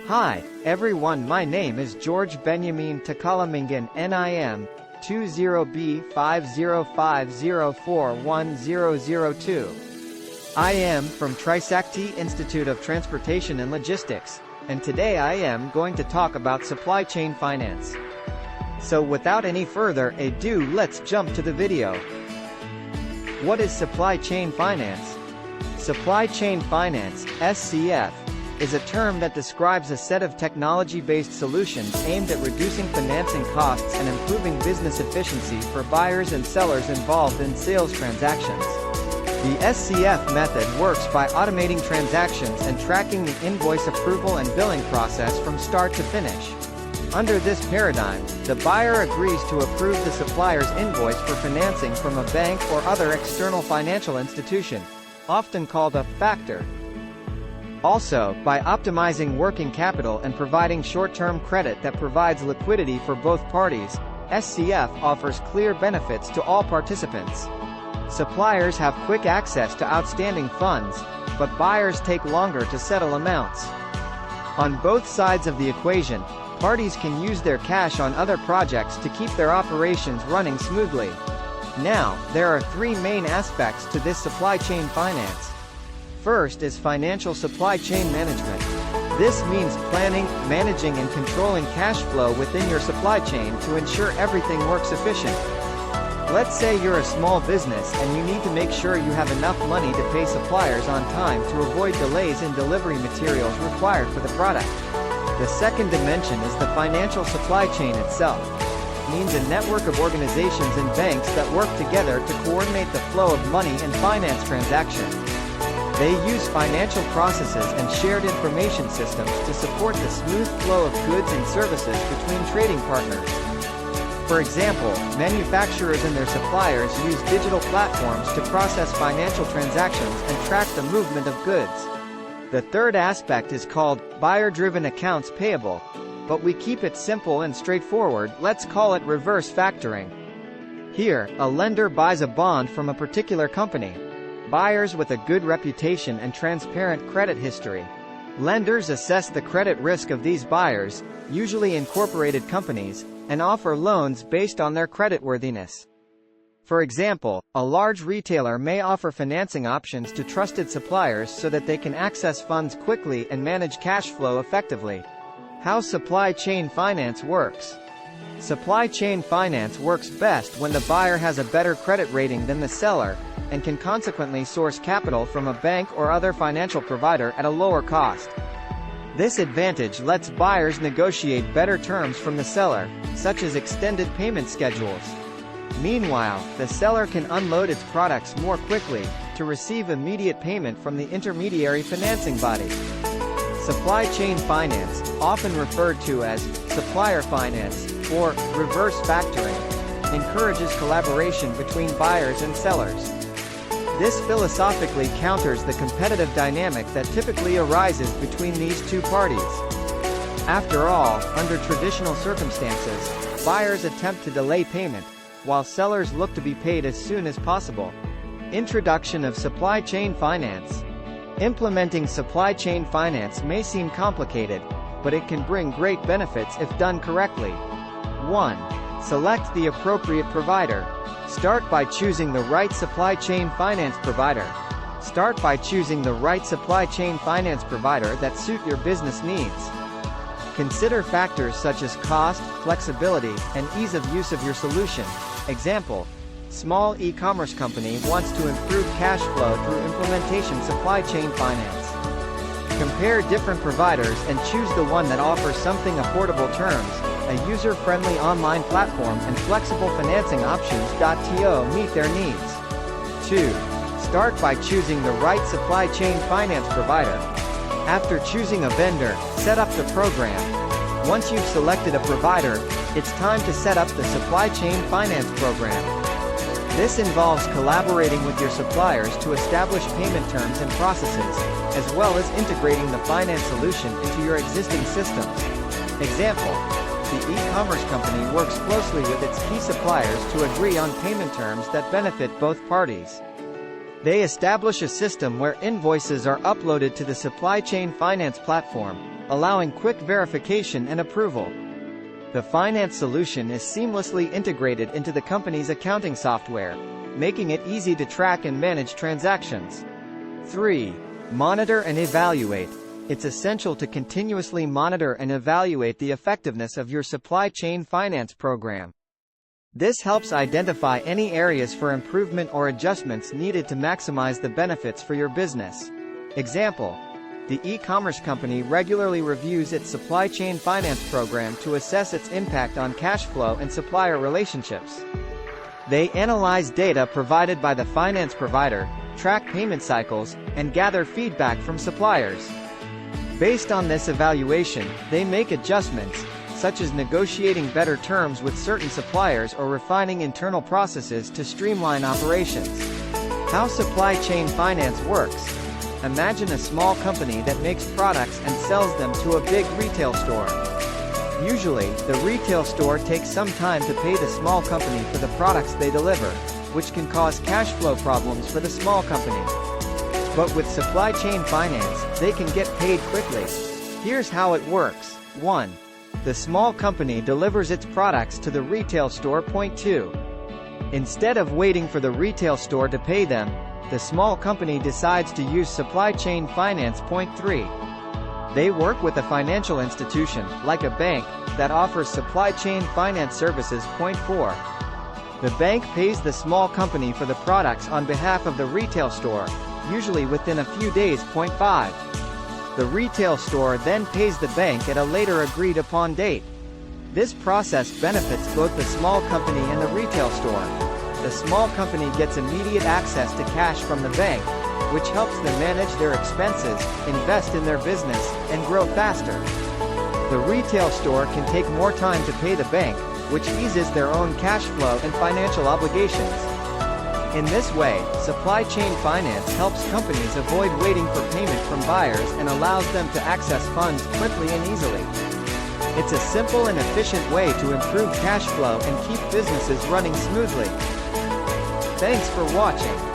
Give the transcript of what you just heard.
Hi, everyone, my name is George Benyamin Takalamingan NIM 20B5050410002. I am from Trisakti Institute of Transportation and Logistics, and today I am going to talk about supply chain finance. So without any further ado, let's jump to the video. What is supply chain finance? Supply chain finance, SCF, is a term that describes a set of technology-based solutions aimed at reducing financing costs and improving business efficiency for buyers and sellers involved in sales transactions. The SCF method works by automating transactions and tracking the invoice approval and billing process from start to finish. Under this paradigm, the buyer agrees to approve the supplier's invoice for financing from a bank or other external financial institution, often called a factor. Also, by optimizing working capital and providing short-term credit that provides liquidity for both parties, SCF offers clear benefits to all participants. Suppliers have quick access to outstanding funds, but buyers take longer to settle amounts. On both sides of the equation, parties can use their cash on other projects to keep their operations running smoothly. Now, there are three main aspects to this supply chain finance. First is financial supply chain management. This means planning, managing and controlling cash flow within your supply chain to ensure everything works efficient. Let's say you're a small business and you need to make sure you have enough money to pay suppliers on time to avoid delays in delivery materials required for the product. The second dimension is the financial supply chain itself. It means a network of organizations and banks that work together to coordinate the flow of money and finance transactions. They use financial processes and shared information systems to support the smooth flow of goods and services between trading partners. For example, manufacturers and their suppliers use digital platforms to process financial transactions and track the movement of goods. The third aspect is called buyer-driven accounts payable, but we keep it simple and straightforward. Let's call it reverse factoring. Here, a lender buys a bond from a particular company. Buyers with a good reputation and transparent credit history. Lenders assess the credit risk of these buyers, usually incorporated companies, and offer loans based on their creditworthiness. For example, a large retailer may offer financing options to trusted suppliers so that they can access funds quickly and manage cash flow effectively. How supply chain finance works. Supply chain finance works best when the buyer has a better credit rating than the seller, and can consequently source capital from a bank or other financial provider at a lower cost. This advantage lets buyers negotiate better terms from the seller, such as extended payment schedules. Meanwhile, the seller can unload its products more quickly, to receive immediate payment from the intermediary financing body. Supply chain finance, often referred to as supplier finance, or reverse factoring, encourages collaboration between buyers and sellers. This philosophically counters the competitive dynamic that typically arises between these two parties. After all, under traditional circumstances, buyers attempt to delay payment, while sellers look to be paid as soon as possible. Introduction of supply chain finance. Implementing supply chain finance may seem complicated, but it can bring great benefits if done correctly. 1. Select the appropriate provider. Start by choosing the right supply chain finance provider. Start by choosing the right supply chain finance provider that suit your business needs. Consider factors such as cost, flexibility, and ease of use of your solution. Example: small e-commerce company wants to improve cash flow through implementation supply chain finance. Compare different providers and choose the one that offers something affordable terms, a user-friendly online platform and flexible financing options. To meet their needs. 2. Start by choosing the right supply chain finance provider. After choosing a vendor, set up the program. Once you've selected a provider, it's time to set up the supply chain finance program. This involves collaborating with your suppliers to establish payment terms and processes, as well as integrating the finance solution into your existing systems. Example: the e-commerce company works closely with its key suppliers to agree on payment terms that benefit both parties. They establish a system where invoices are uploaded to the supply chain finance platform, allowing quick verification and approval. The finance solution is seamlessly integrated into the company's accounting software, making it easy to track and manage transactions. 3. Monitor and evaluate. It's essential to continuously monitor and evaluate the effectiveness of your supply chain finance program. This helps identify any areas for improvement or adjustments needed to maximize the benefits for your business. Example: the e-commerce company regularly reviews its supply chain finance program to assess its impact on cash flow and supplier relationships. They analyze data provided by the finance provider, track payment cycles, and gather feedback from suppliers. Based on this evaluation, they make adjustments, such as negotiating better terms with certain suppliers or refining internal processes to streamline operations. How supply chain finance works. Imagine a small company that makes products and sells them to a big retail store. Usually, the retail store takes some time to pay the small company for the products they deliver, which can cause cash flow problems for the small company. But with supply chain finance, they can get paid quickly. Here's how it works. 1. The small company delivers its products to the retail store. Point 2. Instead of waiting for the retail store to pay them, the small company decides to use supply chain finance. Point 3. They work with a financial institution, like a bank, that offers supply chain finance services. Point 4. The bank pays the small company for the products on behalf of the retail store, usually within a few days. Point 5. The retail store then pays the bank at a later agreed upon date. This process benefits both the small company and the retail store. The small company gets immediate access to cash from the bank, which helps them manage their expenses, invest in their business, and grow faster. The retail store can take more time to pay the bank, which eases their own cash flow and financial obligations. In this way, supply chain finance helps companies avoid waiting for payment from buyers and allows them to access funds quickly and easily. It's a simple and efficient way to improve cash flow and keep businesses running smoothly. Thanks for watching.